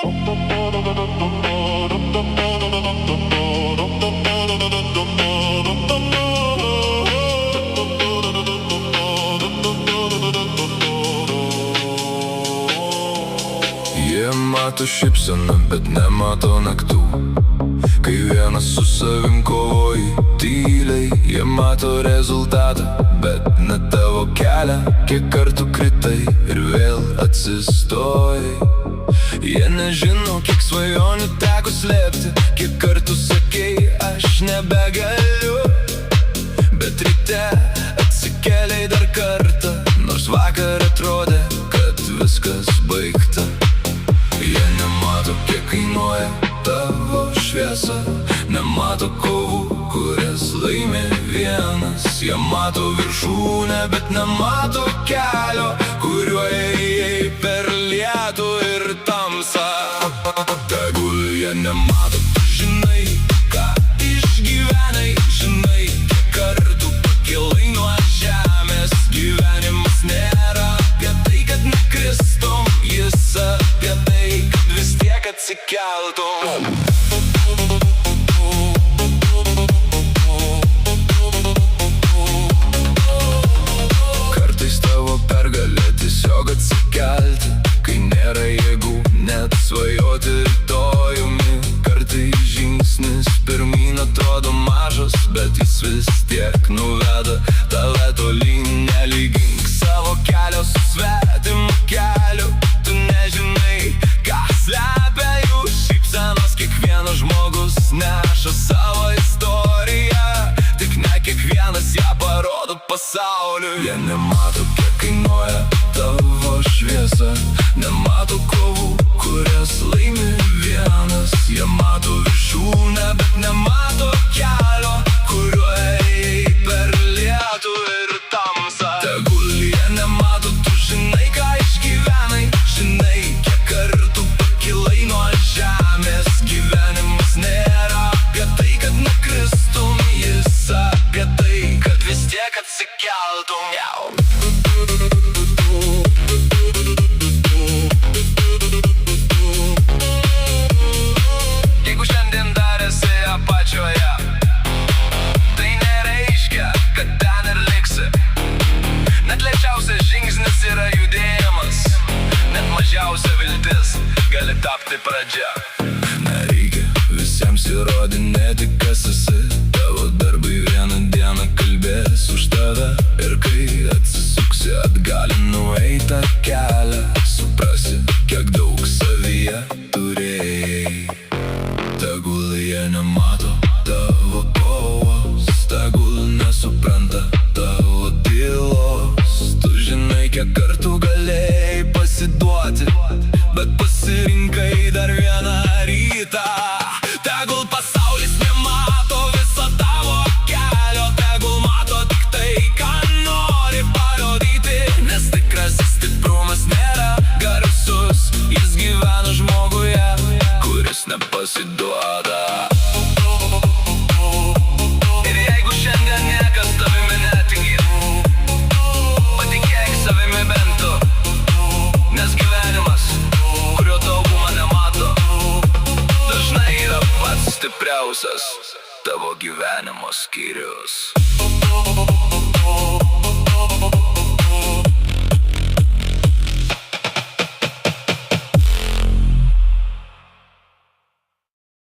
Jie mato šypseną, bet nemato naktų, kai vienas su savim kovoji tyliai. Jie mato rezultatą, bet ne tavo kelią, kiek kartų kritai ir vėl atsistojai. Jie nežino, kiek svajonių teko slėpti, kiek kartų sakei, aš nebegaliu, bet ryte atsikėlei dar kartą, nors vakar atrodė, kad viskas baigta. Jie nemato, kiek kainuoja tavo šviesa, nemato kovų, kurias laimi vienas. Jie mato viršūnę, bet nemato kelio, kuriuo ėjai per lietų ir tamsą. Tegul jie nemato, tu žinai, ką išgyvenai, žinai, kiek kartų pakilai nuo žemės. Gyvenimas nėra apie tai, kad nekristum, jis apie tai, kad vis tiek atsikeltum. Kartais tavo pergalė tiesiog atsikelti, kai nėra jėgų net svajoti rytojumi. Kartais žingsnis pirmyn atrodo mažas, bet jis vis tiek nuveda tave tolyn. Nelygink savo kelio su svetimu keliu, tu nežinai, ką slepia jų šypsenos. Kiekvienas žmogus neša savo istoriją, tik ne kiekvienas ją parodo pasauliui. Jie nemato, kiek kainuoja tavo šviesa, nemato kovų, kurias laimi vienas. Jie mato viršūnę, bet nemato kelio, kuriuo ėjai per lietų ir tamsą. Tegul jie nemato, tu žinai, ką išgyvenai, žinai, kiek kartų pakilai nuo žemės. Gyvenimas nėra apie tai, kad nekristum, jis apie tai, kad vis tiek atsikeltum. Jeigu šiandien dar esi apačioje, tai nereiškia, kad ten ir liksi. Net lėčiausias žingsnis yra judėjimas, net mažiausia viltis gali tapti pradžia. Nereikia visiems įrodinėti, kas esi, tavo darbai vieną dieną kalbės už tave. Ir kai atsisuksi atgal nueitą kelią, suprasi, kiek daug savyje turėjai. Tegul jie nemato tavo kovos, tegul nesupranta tavo tylos. Tu žinai, kiek kartų galėjai pasiduoti, bet pasirinkai dar vieną rytą. Tegul pasaulis nemato viso tavo kelio, tegul mato tik tai, ką nori parodyti. Nes tikrasis stiprumas nėra garsus, jis gyvena žmoguje, kuris nepasiduoda. Ir jeigu šiandien niekas tavimi netiki, patikėk savimi bent tu, nes gyvenimas, kurio dauguma nemato, dažnai yra pats stipriausias tavo gyvenimo skyrius.